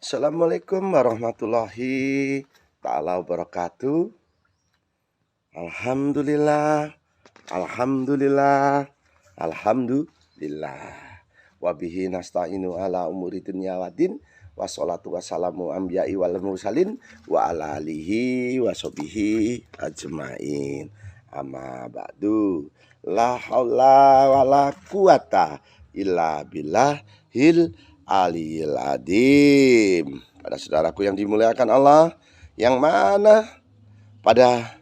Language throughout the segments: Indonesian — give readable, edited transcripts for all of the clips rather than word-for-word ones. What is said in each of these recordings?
Assalamualaikum warahmatullahi ta'ala wabarakatuh. Alhamdulillah, alhamdulillah, alhamdulillah. Wabihi nasta'inu ala umuri dunya waddin. Wassalatu wassalamu anbiya'i wal mursalin wa ala alihi wa sahbihi ajmain. Amma ba'du. La haula wala quwata illa billahil aliyil adim. Pada saudaraku yang dimuliakan Allah, yang mana pada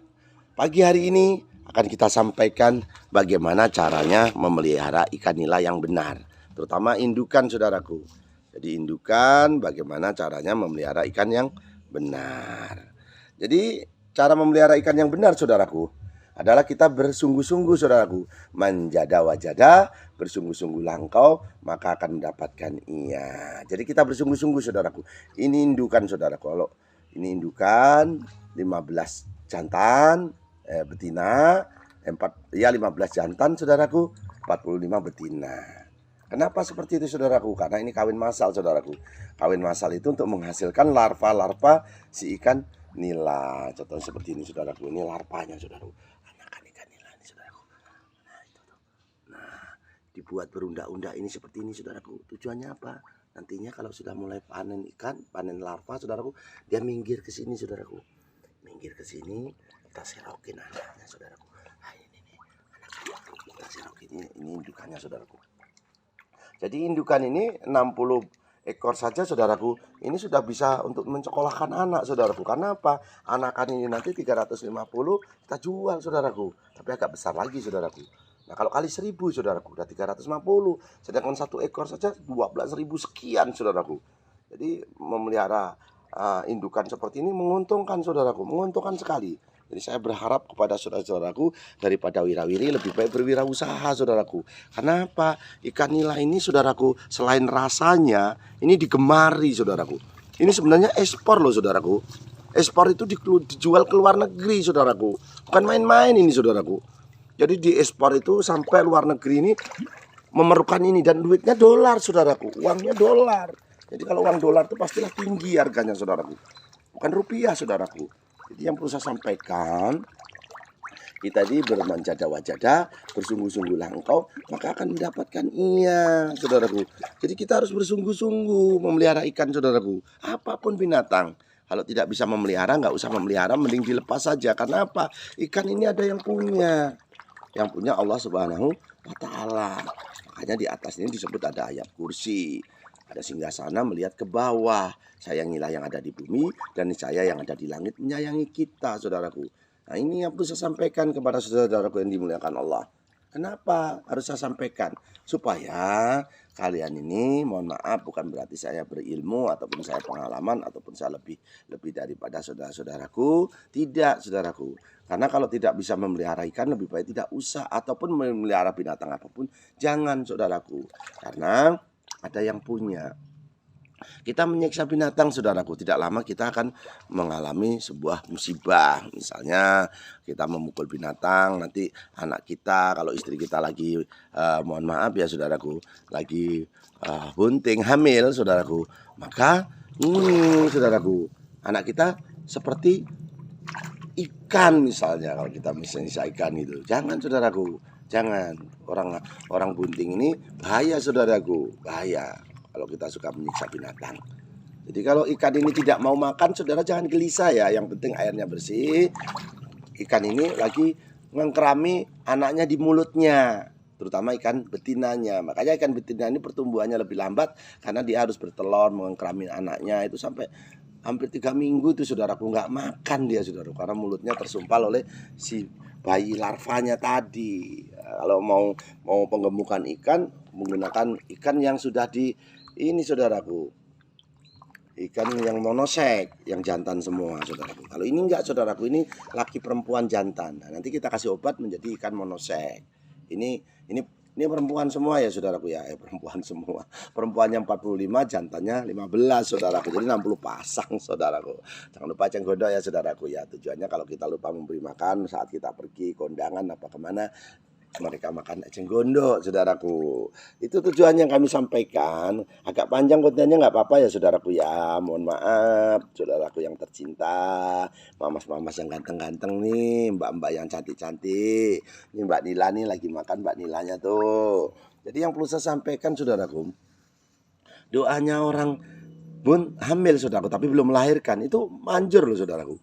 pagi hari ini akan kita sampaikan bagaimana caranya memelihara ikan nila yang benar, terutama indukan, saudaraku. Jadi indukan, bagaimana caranya memelihara ikan yang benar. Jadi cara memelihara ikan yang benar, saudaraku, adalah kita bersungguh-sungguh, saudaraku, menjada wajada, bersungguh-sungguh langkau, maka akan mendapatkan ia. Jadi kita bersungguh-sungguh, saudaraku. Ini indukan, saudaraku. Kalau ini indukan 15 jantan, betina, 15 jantan, saudaraku, 45 betina. Kenapa seperti itu, saudaraku? Karena ini kawin massal, saudaraku. Kawin massal itu untuk menghasilkan larva-larva si ikan nila. Contoh seperti ini, saudaraku. Ini larvanya, saudaraku. Anakan ikan nila ini, saudaraku. Nah, itu tuh. Nah, dibuat berundak-undak ini seperti ini, saudaraku. Tujuannya apa? Nantinya kalau sudah mulai panen ikan, panen larva, saudaraku, dia minggir ke sini, saudaraku. Minggir ke sini, kita serokin anaknya, saudaraku. Nah, ini nih, anaknya kita serokin ini indukannya, saudaraku. Jadi indukan ini 60 ekor saja, saudaraku. Ini sudah bisa untuk mensekolahkan anak, saudaraku. Karena apa? Anakan ini nanti 350 kita jual, saudaraku. Tapi agak besar lagi, saudaraku. Nah, kalau kali 1000, saudaraku, udah 350. Sedangkan satu ekor saja 12.000 sekian, saudaraku. Jadi memelihara indukan seperti ini menguntungkan, saudaraku. Menguntungkan sekali. Jadi saya berharap kepada saudara-saudaraku, daripada wirawiri lebih baik berwirausaha, saudaraku. Karena apa? Ikan nila ini, saudaraku, selain rasanya, ini digemari, saudaraku. Ini sebenarnya ekspor loh, saudaraku. Ekspor itu dijual ke luar negeri, saudaraku. Bukan main-main ini, saudaraku. Jadi di ekspor itu sampai luar negeri ini memerlukan ini, dan duitnya dolar, saudaraku. Uangnya dolar. Jadi kalau uang dolar itu pastilah tinggi harganya, saudaraku. Bukan rupiah, saudaraku. Jadi yang perlu saya sampaikan, kita ini bermanjada wajada, bersungguh-sungguh langkau, maka akan mendapatkan ia, saudaraku. Jadi kita harus bersungguh-sungguh memelihara ikan, saudaraku. Apapun binatang, kalau tidak bisa memelihara, nggak usah memelihara, mending dilepas saja. Karena apa? Ikan ini ada yang punya. Yang punya Allah Subhanahu wa Ta'ala. Makanya di atas ini disebut ada ayat kursi. Ada singgasana melihat ke bawah. Sayangilah yang ada di bumi, dan saya yang ada di langit menyayangi kita, saudaraku. Nah, ini yang perlu saya sampaikan kepada saudaraku yang dimuliakan Allah. Kenapa harus saya sampaikan? Supaya kalian ini, mohon maaf, bukan berarti saya berilmu ataupun saya pengalaman ataupun saya lebih daripada saudara-saudaraku. Tidak, saudaraku. Karena kalau tidak bisa memelihara ikan, lebih baik tidak usah. Ataupun memelihara binatang apapun, jangan, saudaraku. Karena ada yang punya. Kita menyiksa binatang, saudaraku. Tidak lama kita akan mengalami sebuah musibah. Misalnya kita memukul binatang, nanti anak kita, kalau istri kita lagi mohon maaf ya, saudaraku, lagi bunting, hamil, saudaraku, maka saudaraku, anak kita seperti ikan, misalnya. Kalau kita misalnya ikan itu, jangan, saudaraku, jangan. Orang bunting ini bahaya, saudaraku, bahaya kalau kita suka menyiksa binatang. Jadi kalau ikan ini tidak mau makan, saudara jangan gelisah ya. Yang penting airnya bersih. Ikan ini lagi mengkerami anaknya di mulutnya, terutama ikan betinanya. Makanya ikan betina ini pertumbuhannya lebih lambat, karena dia harus bertelur, mengkerami anaknya itu sampai hampir 3 minggu itu, saudaraku, nggak makan dia, saudaraku, karena mulutnya tersumpal oleh si bayi larvanya tadi. Kalau mau penggemukan ikan, menggunakan ikan yang sudah ini, saudaraku, ikan yang monosek, yang jantan semua, saudaraku. Kalau ini enggak, saudaraku, ini laki perempuan jantan. Nah, nanti kita kasih obat menjadi ikan monosek. Ini perempuan semua ya, saudaraku ya. Perempuan semua. Perempuannya 45, jantannya 15, saudaraku. Jadi 60 pasang, saudaraku. Jangan lupa cenggodok ya, saudaraku ya. Tujuannya kalau kita lupa memberi makan saat kita pergi kondangan apa kemana, mereka makan eceng gondok, saudaraku. Itu tujuan yang kami sampaikan. Agak panjang kontennya nggak apa-apa ya, saudaraku ya. Mohon maaf, saudaraku yang tercinta, mamas-mamas yang ganteng-ganteng nih, mbak-mbak yang cantik-cantik. Ini Mbak Nila nih lagi makan Mbak Nilanya tuh. Jadi yang perlu saya sampaikan, saudaraku, doanya orang pun hamil, saudaraku, tapi belum melahirkan, itu manjur loh, saudaraku.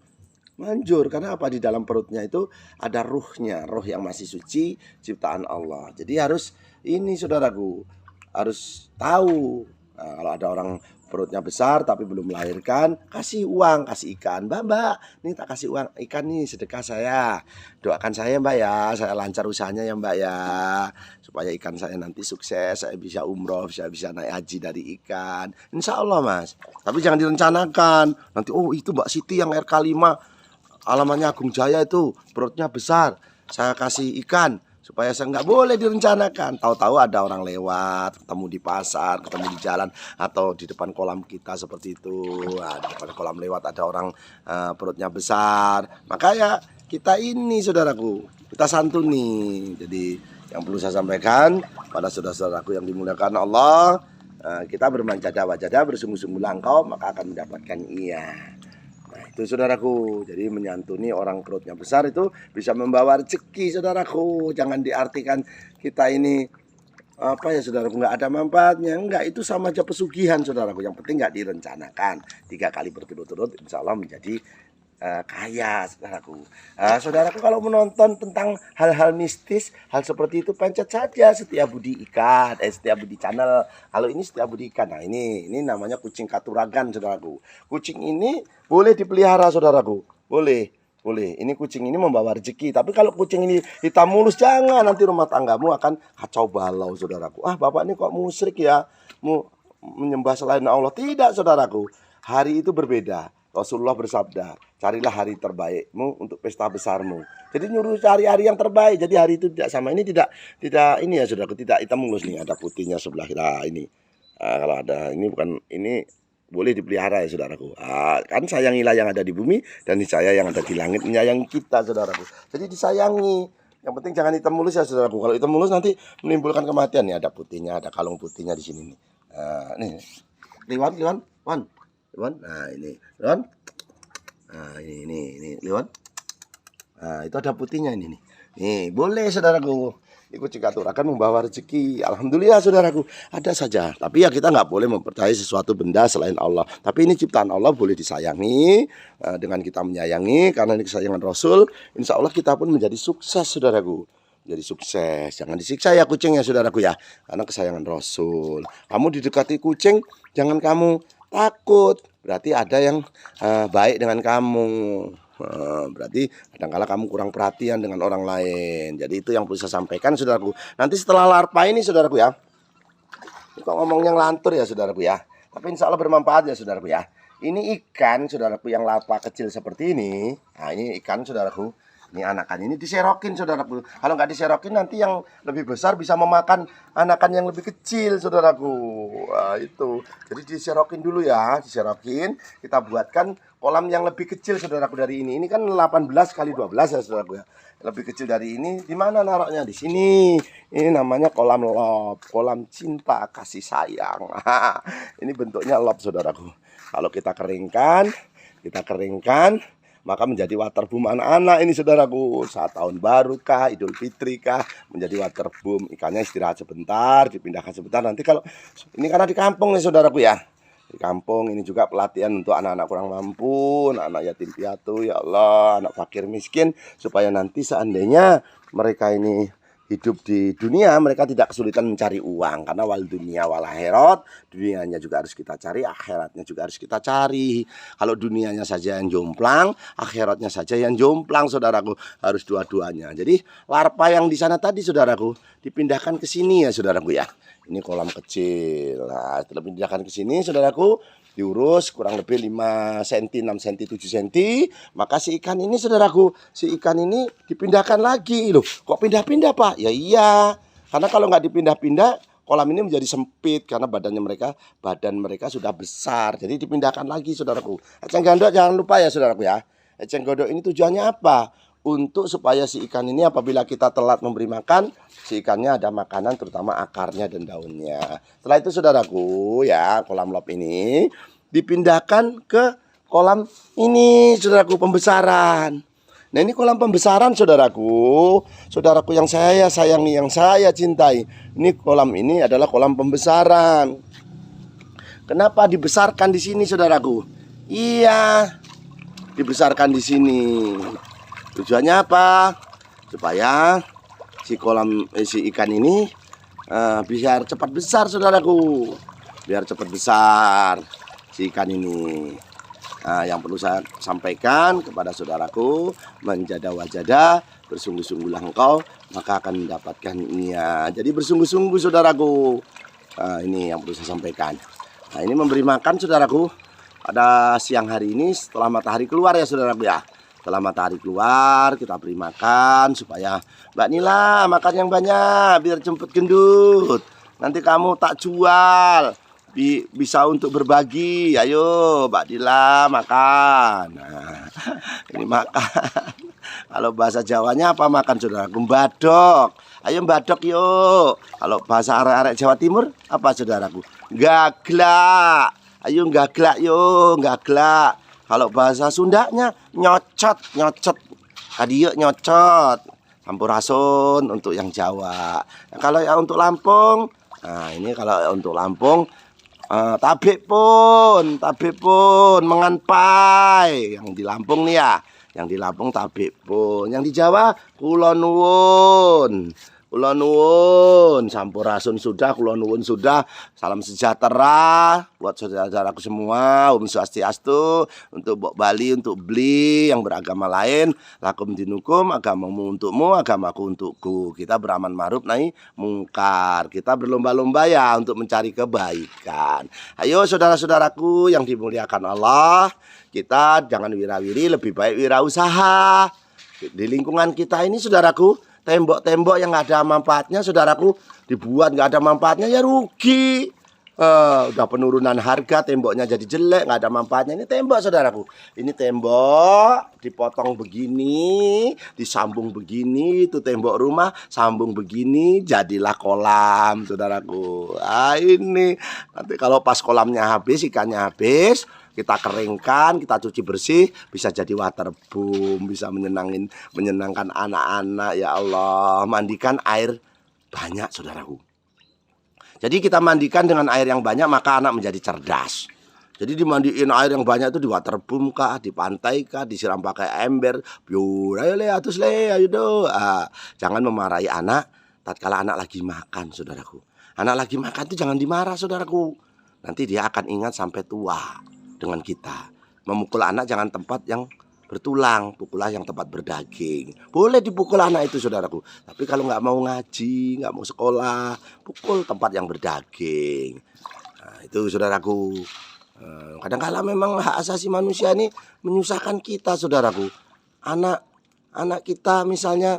Manjur, karena apa? Di dalam perutnya itu ada ruhnya, roh yang masih suci, ciptaan Allah. Jadi harus ini, saudaraku, harus tahu. Nah, kalau ada orang perutnya besar tapi belum melahirkan, kasih uang, kasih ikan. Mbak, nih tak kasih uang ikan nih, sedekah saya. Doakan saya, Mbak ya, saya lancar usahanya ya, Mbak ya. Supaya ikan saya nanti sukses, saya bisa umroh, saya bisa naik haji dari ikan. Insya Allah, Mas. Tapi jangan direncanakan. Nanti, oh itu Mbak Siti yang RK5, alamannya Agung Jaya itu, perutnya besar, saya kasih ikan. Supaya saya nggak boleh direncanakan. Tahu-tahu ada orang lewat, ketemu di pasar, ketemu di jalan, atau di depan kolam kita seperti itu. Nah, di depan kolam lewat ada orang perutnya besar. Makanya kita ini, saudaraku, kita santuni. Jadi yang perlu saya sampaikan pada saudara-saudaraku yang dimuliakan Allah, kita bermanjadah-wajadah, bersungguh-sungguh langkau, maka akan mendapatkan iya. Nah itu, saudaraku, jadi menyantuni orang perutnya besar itu bisa membawa rezeki, saudaraku. Jangan diartikan kita ini apa ya, saudaraku, nggak ada manfaatnya. Enggak, itu sama aja pesugihan, saudaraku. Yang penting nggak direncanakan. 3 kali berturut-turut insya Allah menjadi kaya, saudaraku. Saudaraku, kalau menonton tentang hal-hal mistis, hal seperti itu, pencet saja Setia Budi Ikan, Setia Budi Channel. Kalau ini Setia Budi Ikan, nah ini namanya kucing katuragan, saudaraku. Kucing ini boleh dipelihara, saudaraku, boleh. Ini kucing ini membawa rezeki. Tapi kalau kucing ini hitam mulus, jangan, nanti rumah tanggamu akan kacau balau, saudaraku. Bapak ini kok musyrik ya, mau menyembah selain Allah. Tidak, saudaraku, hari itu berbeda. Rasulullah bersabda, carilah hari terbaikmu untuk pesta besarmu. Jadi nyuruh cari hari yang terbaik. Jadi hari itu tidak sama. Ini tidak ini ya, saudaraku, tidak hitam mulus nih, ada putihnya sebelah kita ini. Kalau ada ini, bukan ini, boleh dipelihara ya, saudaraku. Kan sayangilah yang ada di bumi, dan saya yang ada di langit menyayangi kita, saudaraku. Jadi disayangi. Yang penting jangan hitam mulus ya, saudaraku. Kalau hitam mulus nanti menimbulkan kematian. Nih ada putihnya, ada kalung putihnya di sini nih. Nih, Liwan. Nah ini, Liwan. Nah ini Liwan. Nah itu ada putihnya ini nih. Nih boleh, saudaraku. Ini kucing katuragan membawa rezeki. Alhamdulillah, saudaraku. Ada saja. Tapi ya kita nggak boleh mempercayai sesuatu benda selain Allah. Tapi ini ciptaan Allah, boleh disayangi. Dengan kita menyayangi, karena ini kesayangan Rasul, insya Allah kita pun menjadi sukses, saudaraku. Jadi sukses. Jangan disiksa ya kucingnya, saudaraku ya. Karena kesayangan Rasul. Kamu didekati kucing, jangan kamu takut. Berarti ada yang baik dengan kamu. Berarti kadang-kala kamu kurang perhatian dengan orang lain. Jadi itu yang perlu saya sampaikan, saudaraku. Nanti setelah larpa ini, saudaraku ya, ini kok ngomongnya ngelantur ya, saudaraku ya, tapi insya Allah bermanfaat ya, saudaraku ya. Ini ikan, saudaraku, yang larpa kecil seperti ini. Nah ini ikan, saudaraku. Ini anakan ini diserokin, saudaraku. Kalau nggak diserokin, nanti yang lebih besar bisa memakan anakan yang lebih kecil, saudaraku. Itu. Jadi diserokin dulu ya, diserokin. Kita buatkan kolam yang lebih kecil, saudaraku, dari ini. Ini kan 18 kali 12 ya, saudaraku ya. Lebih kecil dari ini. Di mana naruhnya? Di sini. Ini namanya kolam love, kolam cinta kasih sayang. Ini bentuknya love, saudaraku. Kalau kita keringkan, maka menjadi waterboom anak-anak ini, saudaraku. Saat tahun baru kah, Idul Fitri kah, menjadi waterboom. Ikannya istirahat sebentar, dipindahkan sebentar. Nanti kalau ini karena di kampung nih, saudaraku ya. Di kampung ini juga pelatihan untuk anak-anak kurang mampu, anak-anak yatim piatu, ya Allah, anak fakir miskin, supaya nanti seandainya mereka ini hidup di dunia, mereka tidak kesulitan mencari uang. Karena wal dunia wal akhirat, dunianya juga harus kita cari, akhiratnya juga harus kita cari. Kalau dunianya saja yang jomplang, akhiratnya saja yang jomplang, saudaraku. Harus dua-duanya. Jadi larpa yang di sana tadi, saudaraku, dipindahkan ke sini ya, saudaraku ya. Ini kolam kecil. Nah, setelah dipindahkan ke sini, saudaraku, diurus kurang lebih 5 cm, 6 cm, 7 cm. Maka si ikan ini, saudaraku, dipindahkan lagi. Loh, kok pindah-pindah, Pak? Ya iya, karena kalau nggak dipindah-pindah, kolam ini menjadi sempit. Karena badan mereka sudah besar. Jadi dipindahkan lagi, saudaraku. Eceng gondok jangan lupa ya, saudaraku ya. Eceng gondok ini tujuannya apa? untuk supaya si ikan ini apabila kita telat memberi makan, si ikannya ada makanan terutama akarnya dan daunnya. Setelah itu saudaraku ya, kolam lop ini dipindahkan ke kolam ini saudaraku pembesaran. Nah ini kolam pembesaran saudaraku yang saya sayangi, yang saya cintai. Ini kolam ini adalah kolam pembesaran. Kenapa dibesarkan di sini saudaraku? Iya, dibesarkan di sini. Tujuannya apa? Supaya si ikan ini biar cepat besar saudaraku. Biar cepat besar si ikan ini. Nah, yang perlu saya sampaikan kepada saudaraku, menjada wajada, bersungguh-sungguhlah engkau, maka akan mendapatkannya. Jadi bersungguh-sungguh saudaraku. Nah, ini yang perlu saya sampaikan. Nah, ini memberi makan saudaraku pada siang hari ini setelah matahari keluar ya saudaraku ya. Setelah matahari keluar kita beri makan supaya Mbak Nila makan yang banyak biar cepet gendut. Nanti kamu tak jual. Bisa untuk berbagi. Ayo Mbak Dila makan. Nah, ini makan. Kalau bahasa Jawanya apa makan saudaraku? Mbadok. Ayo mbadok yuk. Kalau bahasa arek-arek Jawa Timur apa saudaraku? Gaglak. Ayo gaglak yuk, gaglak. Kalau bahasa Sundanya nyocot, nyocot. Tadi yuk nyocot. Sampurasun untuk yang Jawa. Nah, kalau yang untuk Lampung, nah ini kalau untuk Lampung tabik pun mangan pai. Yang di Lampung nih ya, yang di Lampung tabik pun, yang di Jawa kula nuwun. Kula nuwun, sampurasun sudah, kula nuwun sudah. Salam sejahtera buat saudara-saudaraku semua. Om Swastiastu, untuk Mbok Bali, untuk beli yang beragama lain. Lakum dinukum, agamamu untukmu, agamaku untukku. Kita beraman ma'ruf nahi mungkar. Kita berlomba-lomba ya untuk mencari kebaikan. Ayo saudara-saudaraku yang dimuliakan Allah, kita jangan wirawiri, lebih baik wirausaha. Di lingkungan kita ini saudaraku, tembok-tembok yang nggak ada manfaatnya saudaraku dibuat nggak ada manfaatnya ya rugi. Udah penurunan harga, temboknya jadi jelek, nggak ada manfaatnya. Ini tembok saudaraku, ini tembok dipotong begini, disambung begini, itu tembok rumah sambung begini, jadilah kolam saudaraku. Ini nanti kalau pas kolamnya habis, ikannya habis, kita keringkan, kita cuci bersih, bisa jadi waterboom, bisa menyenangkan anak-anak. Ya Allah, mandikan air banyak saudaraku. Jadi kita mandikan dengan air yang banyak, maka anak menjadi cerdas. Jadi dimandiin air yang banyak itu di waterboom kah, di pantai kah, disiram pakai ember, biur, ayo le, atus le, ayo do. Jangan memarahi anak tatkala anak lagi makan saudaraku. Anak lagi makan itu jangan dimarah saudaraku. Nanti dia akan ingat sampai tua dengan kita. Memukul anak jangan tempat yang bertulang, pukullah yang tempat berdaging. Boleh dipukul anak itu saudaraku, tapi kalau nggak mau ngaji, nggak mau sekolah, pukul tempat yang berdaging. Nah, itu saudaraku. Kadang-kala memang hak asasi manusia ini menyusahkan kita saudaraku. Anak kita misalnya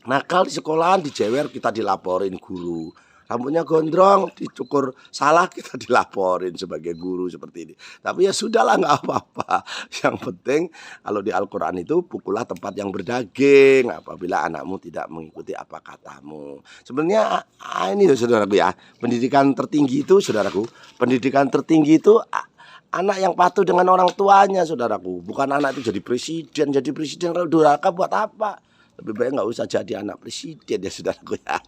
nakal di sekolahan, dijewer, kita dilaporin guru. Rambutnya gondrong, dicukur salah, kita dilaporin sebagai guru seperti ini. Tapi ya sudahlah, nggak apa-apa. Yang penting kalau di Al-Quran itu, pukullah tempat yang berdaging apabila anakmu tidak mengikuti apa katamu. Sebenarnya ini saudaraku ya, pendidikan tertinggi itu saudaraku, pendidikan tertinggi itu anak yang patuh dengan orang tuanya saudaraku. Bukan anak itu jadi presiden kalau durhaka buat apa? Lebih baik nggak usah jadi anak presiden ya saudaraku ya.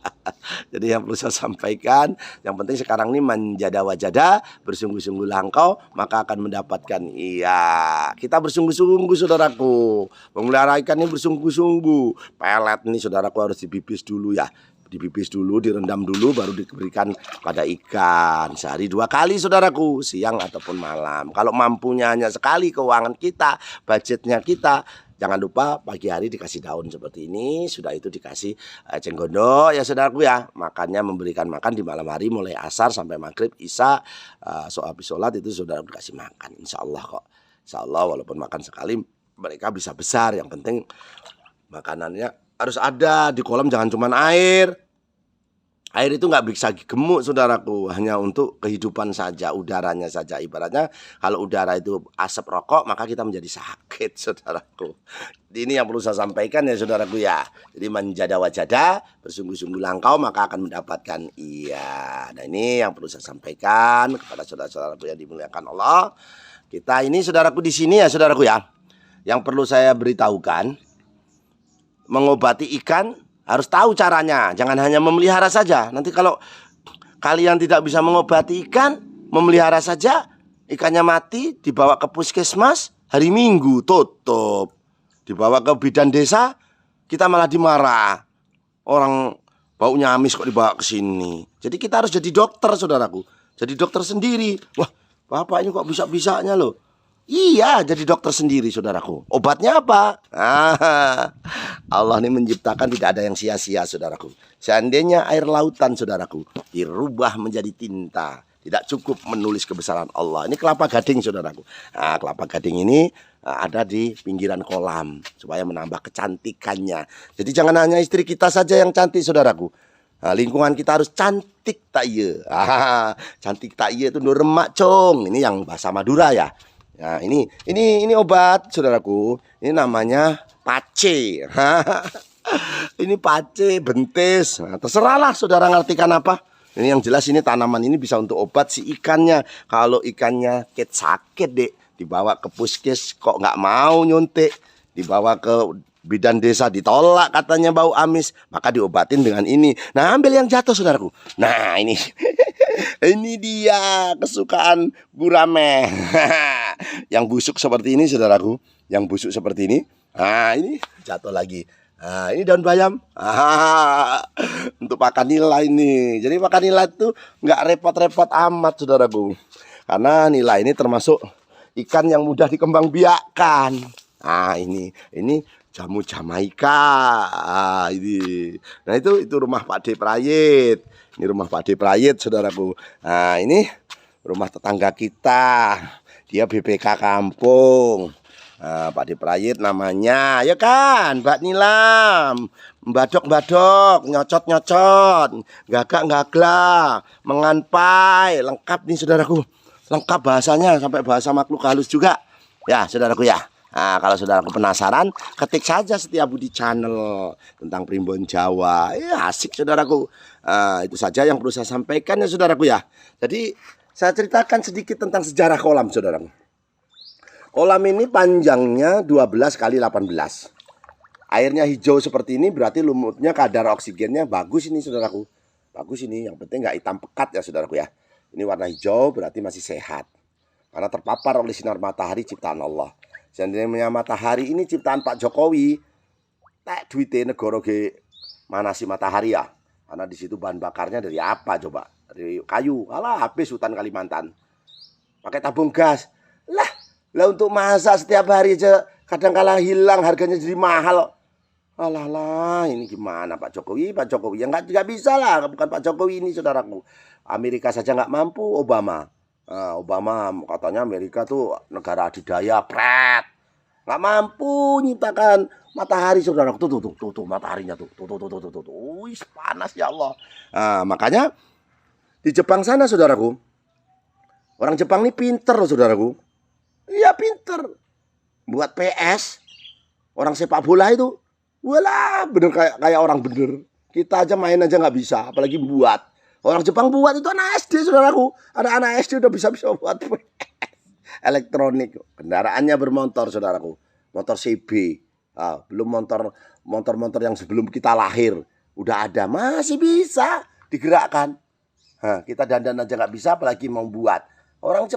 Jadi yang perlu saya sampaikan, yang penting sekarang ini menjada wajada, bersungguh-sungguhlah engkau, maka akan mendapatkan. Iya, kita bersungguh-sungguh saudaraku. Memelihara ikan ini bersungguh-sungguh. Pelet ini saudaraku harus dipipis dulu ya. Dipipis dulu, direndam dulu, baru diberikan pada ikan. Sehari 2 kali saudaraku, siang ataupun malam. Kalau mampunya hanya sekali, keuangan kita, budgetnya kita, jangan lupa pagi hari dikasih daun seperti ini. Sudah itu dikasih cenggondo ya saudaraku ya. Makannya memberikan makan di malam hari mulai asar sampai maghrib, isya. Habis sholat itu sudah dikasih makan. Insya Allah kok. Insya Allah walaupun makan sekali mereka bisa besar. Yang penting makanannya harus ada di kolam, jangan cuma air. Air itu nggak bisa gemuk saudaraku, hanya untuk kehidupan saja, udaranya saja. Ibaratnya kalau udara itu asap rokok, maka kita menjadi sakit saudaraku. Ini yang perlu saya sampaikan ya saudaraku ya. Jadi manjada wajada, bersungguh-sungguh langkau maka akan mendapatkan iya. Nah ini yang perlu saya sampaikan kepada saudara-saudaraku yang dimuliakan Allah. Kita ini saudaraku di sini ya saudaraku ya. Yang perlu saya beritahukan, mengobati ikan harus tahu caranya, jangan hanya memelihara saja. Nanti kalau kalian tidak bisa mengobati ikan, memelihara saja, ikannya mati, dibawa ke puskesmas, hari Minggu tutup. Dibawa ke bidan desa, kita malah dimarah. Orang baunya amis kok dibawa ke sini. Jadi kita harus jadi dokter saudaraku. Jadi dokter sendiri. Wah, Bapak ini kok bisa-bisanya loh. Iya, jadi dokter sendiri saudaraku. Obatnya apa? Allah ini menciptakan tidak ada yang sia-sia saudaraku. Seandainya air lautan saudaraku dirubah menjadi tinta, tidak cukup menulis kebesaran Allah. Ini kelapa gading saudaraku. Nah, kelapa gading ini ada di pinggiran kolam supaya menambah kecantikannya. Jadi jangan hanya istri kita saja yang cantik saudaraku. Nah, lingkungan kita harus cantik tak iya. Cantik tak iya itu nur remak cong. Ini yang bahasa Madura ya. Nah, ini obat saudaraku. Ini namanya pace. Ini pace, bentis. Nah, terserahlah saudara ngartikan apa. Ini yang jelas ini tanaman ini bisa untuk obat si ikannya. Kalau ikannya sakit dek, dibawa ke puskes kok nggak mau nyuntik, dibawa ke bidan desa ditolak katanya bau amis, maka diobatin dengan ini. Nah ambil yang jatuh saudaraku. Nah ini ini dia kesukaan gurame. Yang busuk seperti ini saudaraku, yang busuk seperti ini. Nah ini jatuh lagi. Nah ini daun bayam. Untuk pakan nila ini. Jadi pakan nila itu nggak repot-repot amat saudaraku, karena nila ini termasuk ikan yang mudah dikembangbiakkan. Nah ini jamu Jamaika. Ini. Nah itu rumah Pak D Prayit. Ini rumah Pak D Prayit saudaraku. Nah ini rumah tetangga kita. Dia BPK kampung. Nah, Pak D Prayit namanya, ya kan, Mbak Nilam, badok-badok, nyocot-nyocot, gagak-gagak, menganpai, lengkap nih saudaraku. Lengkap bahasanya sampai bahasa makhluk halus juga. Ya saudaraku ya. Nah, kalau saudaraku penasaran, ketik saja Setiabudi Channel tentang primbon Jawa. Ya asik saudaraku. Itu saja yang perlu saya sampaikan ya saudaraku ya. Jadi saya ceritakan sedikit tentang sejarah kolam saudaraku. Kolam ini panjangnya 12 kali 18. Airnya hijau seperti ini berarti lumutnya kadar oksigennya bagus ini saudaraku. Bagus ini, yang penting nggak hitam pekat ya saudaraku ya. Ini warna hijau berarti masih sehat. Karena terpapar oleh sinar matahari ciptaan Allah. Seandainya matahari ini ciptaan Pak Jokowi, tak duitnya negara ge mana si matahari ya. Karena di situ bahan bakarnya dari apa coba? Dari kayu. Alah habis hutan Kalimantan. Pakai tabung gas. Lah untuk masak setiap hari aja kadang kala hilang, harganya jadi mahal. Alah ini gimana Pak Jokowi? Pak Jokowi yang nggak bisa lah, bukan Pak Jokowi ini saudaraku. Amerika saja nggak mampu, Obama. Obama katanya Amerika tuh negara adidaya, pret. Nggak mampu nyiptakan matahari saudaraku. Tuh mataharinya tuh. Wih, panas ya Allah. Makanya di Jepang sana saudaraku, orang Jepang ini pinter loh saudaraku. Iya pinter. Buat PS, orang sepak bola itu, walah bener kayak orang bener. Kita aja main aja nggak bisa, apalagi buat. Orang Jepang buat itu anak SD saudaraku. Anak SD udah bisa buat elektronik. Kendaraannya bermotor saudaraku. Motor CB. Belum motor yang sebelum kita lahir. Udah ada, masih bisa digerakkan. Kita dandan aja nggak bisa, apalagi mau buat. Orang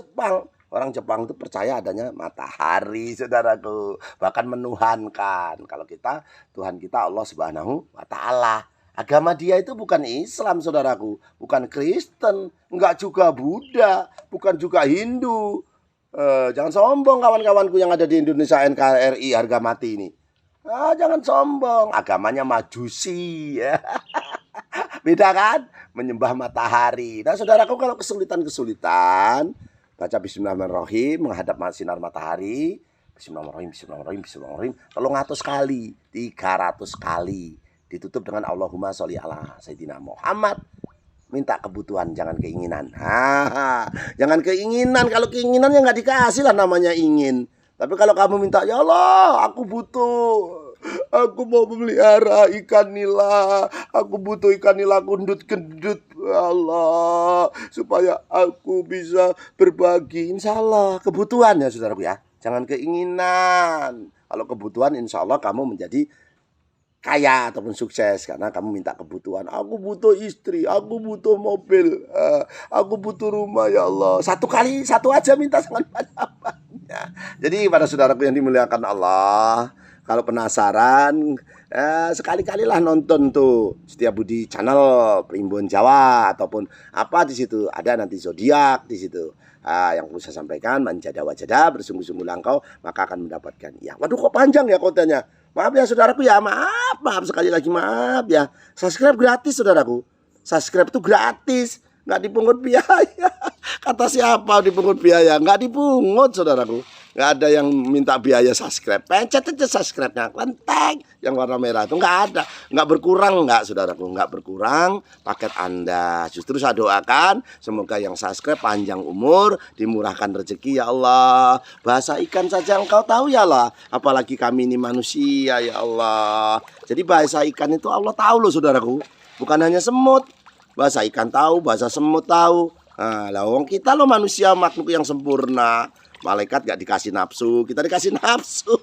Jepang itu percaya adanya matahari saudaraku. Bahkan menuhankan. Kalau kita, Tuhan kita Allah Subhanahu wa Ta'ala. Agama dia itu bukan Islam saudaraku, bukan Kristen, enggak juga Buddha, bukan juga Hindu. Jangan sombong kawan-kawanku yang ada di Indonesia NKRI harga mati ini. Jangan sombong, agamanya Majusi. Beda kan? Menyembah matahari. Nah saudaraku kalau kesulitan, baca Bismillahirrahmanirrahim, menghadap sinar matahari. Bismillahirrahmanirrahim. 300 kali. Ditutup dengan Allahumma sholli ala Sayyidina Muhammad. minta kebutuhan, jangan keinginan. Jangan keinginan, kalau keinginan ya nggak dikasih lah namanya ingin. Tapi kalau kamu minta, ya Allah, aku butuh, aku mau memelihara ikan nila, aku butuh ikan nila gendut-gendut, ya Allah, supaya aku bisa berbagi. Insya Allah kebutuhan ya saudaraku ya, jangan keinginan. Kalau kebutuhan insya Allah kamu menjadi kaya ataupun sukses karena kamu minta kebutuhan. Aku butuh istri, aku butuh mobil, aku butuh rumah ya Allah. Satu kali, satu aja minta, jangan banyak-banyak. Jadi pada saudaraku yang dimuliakan Allah, kalau penasaran, sekali-kalilah nonton tuh Setiabudi Channel Primbon Jawa ataupun apa di situ ada nanti zodiak di situ. Yang perlu saya sampaikan, manjada wajada, bersungguh-sungguh langkau, maka akan mendapatkan. Ya, waduh kok panjang ya kontennya. Maaf ya saudaraku ya, maaf sekali lagi maaf ya. Subscribe gratis saudaraku. Subscribe itu gratis, nggak dipungut biaya. Kata siapa dipungut biaya? Nggak dipungut saudaraku. Nggak ada yang minta biaya subscribe. Pencet aja subscribe-nya, klenteng yang warna merah itu nggak ada. Nggak berkurang nggak saudaraku, nggak berkurang paket Anda. Justru saya doakan semoga yang subscribe panjang umur, dimurahkan rezeki ya Allah. Bahasa ikan saja engkau tahu ya Allah, apalagi kami ini manusia ya Allah. Jadi bahasa ikan itu Allah tahu loh saudaraku, bukan hanya semut. Bahasa ikan tahu, bahasa semut tahu. Nah, lawang kita loh manusia, makhluk yang sempurna. Malaikat gak dikasih nafsu, kita dikasih nafsu.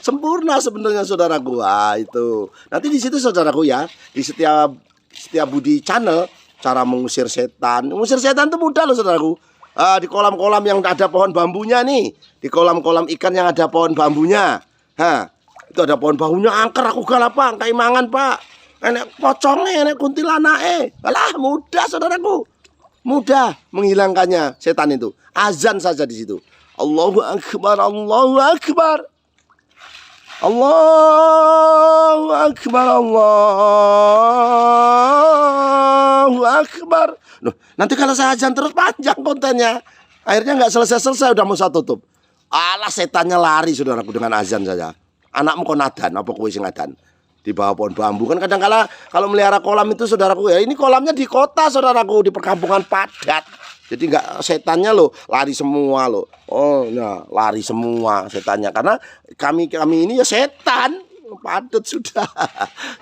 Sempurna sebenarnya saudaraku. Itu. Nanti di situ saudaraku ya, di Setiabudi Channel, cara mengusir setan. Mengusir setan itu mudah loh saudaraku. Di kolam-kolam yang ada pohon bambunya nih, di kolam-kolam ikan yang ada pohon bambunya. Itu ada pohon bambunya angker, aku galak pak, kayak mangan pak. Enek pocongnya, enek kuntilanake. Alah, mudah saudaraku. Mudah menghilangkannya setan itu. Azan saja di situ. Allahu Akbar, Allahu Akbar, Allahu Akbar, Allahu Akbar. Loh, nanti kalau saya azan terus panjang kontennya. Akhirnya nggak selesai-selesai, udah mau saya tutup. Alah, setannya lari saudaraku dengan azan saja. Anakmu kok nadan, apa kowe sing nadan? Di bawah pohon bambu kan kadang-kala kalau melihara kolam itu saudaraku ya, ini kolamnya di kota saudaraku, di perkampungan padat. Jadi nggak, setannya loh lari semua loh. Oh ya, lari semua setannya karena kami ini ya setan padat sudah.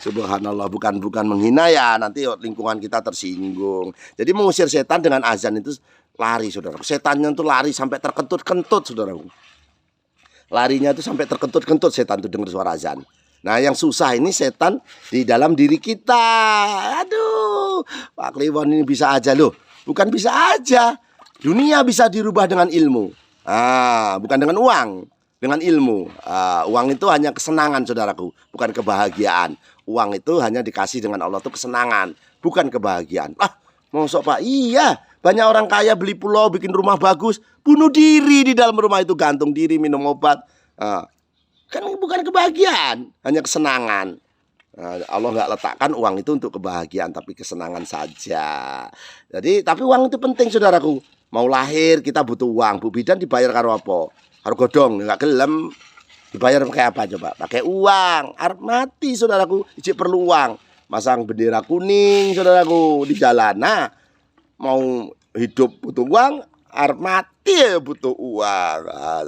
Subhanallah, bukan menghina ya, nanti lingkungan kita tersinggung. Jadi mengusir setan dengan azan itu lari saudaraku. Setannya tuh lari sampai terkentut-kentut saudaraku. Larinya tuh sampai terkentut-kentut setan tuh dengar suara azan. Nah yang susah ini setan di dalam diri kita. Aduh, Pak Kliwon ini bisa aja loh. Bukan bisa aja. Dunia bisa dirubah dengan ilmu. Bukan dengan uang, dengan ilmu. Uang itu hanya kesenangan saudaraku, bukan kebahagiaan. Uang itu hanya dikasih dengan Allah itu kesenangan, bukan kebahagiaan. Mosok Pak? Iya. Banyak orang kaya beli pulau, bikin rumah bagus, bunuh diri di dalam rumah itu, gantung diri, minum obat. Kan bukan kebahagiaan, hanya kesenangan. Allah nggak letakkan uang itu untuk kebahagiaan, tapi kesenangan saja. Jadi, tapi uang itu penting saudaraku. Mau lahir kita butuh uang. Bu Bidan dibayar karo apa? Karo godong, nggak gelem. Dibayar pakai apa coba? Pakai uang. Arep mati saudaraku, ijik perlu uang. Masang bendera kuning saudaraku di jalan. Nah, mau hidup butuh uang, arep mati ya butuh uang.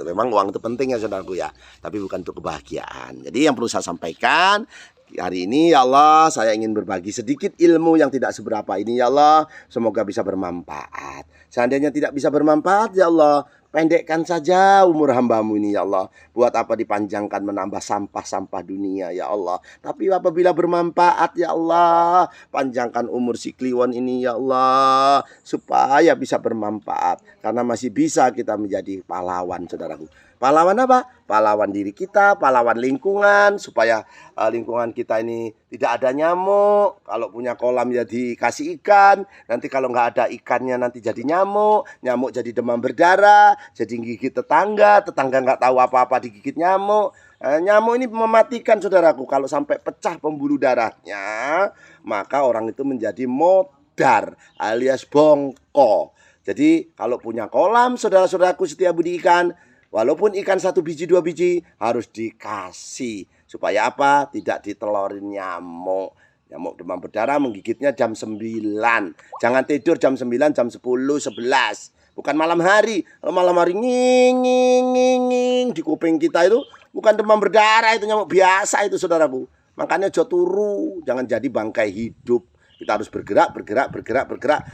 Memang uang itu penting ya saudaraku ya, tapi bukan untuk kebahagiaan. Jadi yang perlu saya sampaikan hari ini ya Allah, saya ingin berbagi sedikit ilmu yang tidak seberapa ini ya Allah, semoga bisa bermanfaat. Seandainya tidak bisa bermanfaat ya Allah, pendekkan saja umur hambamu ini ya Allah. Buat apa dipanjangkan menambah sampah-sampah dunia ya Allah. Tapi apabila bermanfaat ya Allah, panjangkan umur si Kliwon ini ya Allah, supaya bisa bermanfaat. Karena masih bisa kita menjadi pahlawan saudaraku. Pahlawan apa? Pahlawan diri kita, pahlawan lingkungan, supaya lingkungan kita ini tidak ada nyamuk. Kalau punya kolam ya dikasih ikan. Nanti kalau nggak ada ikannya nanti jadi nyamuk. Nyamuk jadi demam berdarah, jadi gigit tetangga. Tetangga nggak tahu apa-apa digigit nyamuk. Nyamuk ini mematikan saudaraku. Kalau sampai pecah pembuluh darahnya, maka orang itu menjadi modar alias bongko. Jadi kalau punya kolam saudara-saudaraku Setiabudi ikan, walaupun ikan 1 biji 2 biji harus dikasih. Supaya apa? Tidak ditelorin nyamuk. Nyamuk demam berdarah menggigitnya jam 9. Jangan tidur jam 9, jam 10, 11. Bukan malam hari. Kalau malam hari nging di kuping kita itu bukan demam berdarah, itu nyamuk biasa itu saudaraku. Makanya jo turu, jangan jadi bangkai hidup. Kita harus bergerak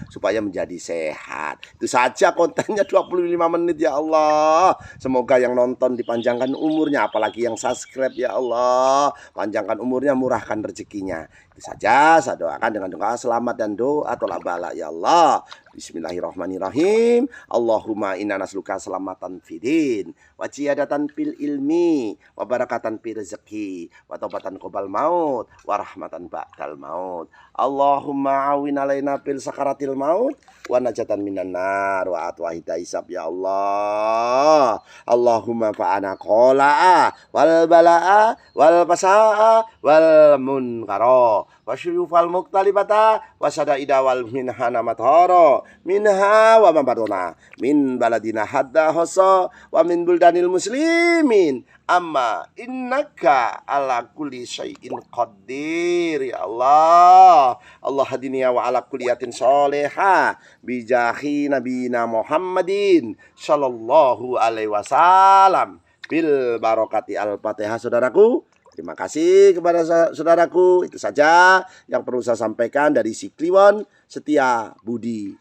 supaya menjadi sehat. Itu saja kontennya 25 menit ya Allah. Semoga yang nonton dipanjangkan umurnya, apalagi yang subscribe ya Allah. Panjangkan umurnya, murahkan rezekinya. Itu saja saya doakan dengan doa selamat dan doa tolak bala ya Allah. Bismillahirrahmanirrahim. Allahumma inna nasluka selamatan fidin, wa ziyadatan fil ilmi, wa barakatan fil rezeki, wa taubatan qabal maut, wa rahmatan ba'dal maut. Allahumma awin alaina fil sakaratil maut, wa najatan minan nar, wa atwa hisab ya Allah. Allahumma fa'ana qola'a wal bala'a wal pasa'a wal munkara wa syuyufal muqtalibata wa sadaida wal minhana mathara minha wa mabadona min baladina hadda hoso wa min buldanil muslimin amma innaka ala kulli syai'in qadir ya Allah. Allah hadiniya wa ala kulliyatin soleha bijahi nabina Muhammadin sallallahu alaihi wasallam bil barokati al-fatihah. Saudaraku, terima kasih kepada saudaraku. Itu saja yang perlu saya sampaikan dari si Kliwon Setia Budi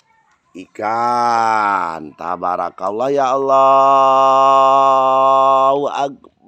Ikan. Tabarakallah ya Allah. Akbar.